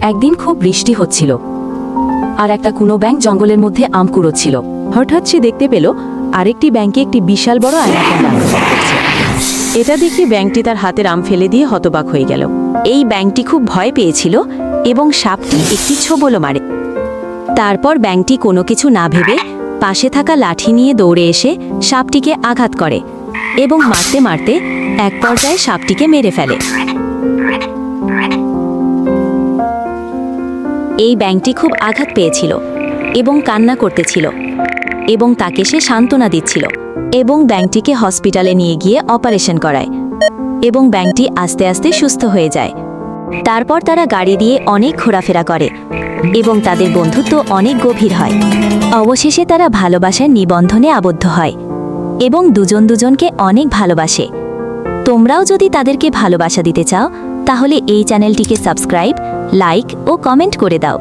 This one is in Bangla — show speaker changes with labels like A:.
A: একদিন খুব বৃষ্টি হচ্ছিল আর একটা কুনো ব্যাঙ জঙ্গলের মধ্যে আম কুড়োচ্ছিল। হঠাৎ সে দেখতে পেল আরেকটি ব্যাঙকে একটি বিশাল বড় আয়নাকার আম করছে। এটা দেখে ব্যাঙটি তার হাতের আম ফেলে দিয়ে হতবাক হয়ে গেল। এই ব্যাঙটি খুব ভয় পেয়েছিল এবং সাপটি একটি ছোবলও মারে। তারপর ব্যাঙটি কোনো কিছু না ভেবে পাশে থাকা লাঠি নিয়ে দৌড়ে এসে সাপটিকে আঘাত করে এবং মারতে মারতে এক পর্যায়ে সাপটিকে মেরে ফেলে। এই ব্যাঙটি খুব আঘাত পেয়েছিল এবং কান্না করতেছিল এবং তাকে সে সান্ত্বনা দিচ্ছিল এবং ব্যাঙটিকে হসপিটালে নিয়ে গিয়ে অপারেশন করায় এবং ব্যাঙটি আস্তে আস্তে সুস্থ হয়ে যায়। তারপর তারা গাড়ি দিয়ে অনেক ঘোরাফেরা করে এবং তাদের বন্ধুত্ব অনেক গভীর হয়। অবশেষে তারা ভালোবাসার নিবন্ধনে আবদ্ধ হয় এবং দুজন দুজনকে অনেক ভালোবাসে। তোমরাও যদি তাদেরকে ভালোবাসা দিতে চাও তাহলে এই চ্যানেলটিকে সাবস্ক্রাইব, লাইক ও কমেন্ট করে দাও।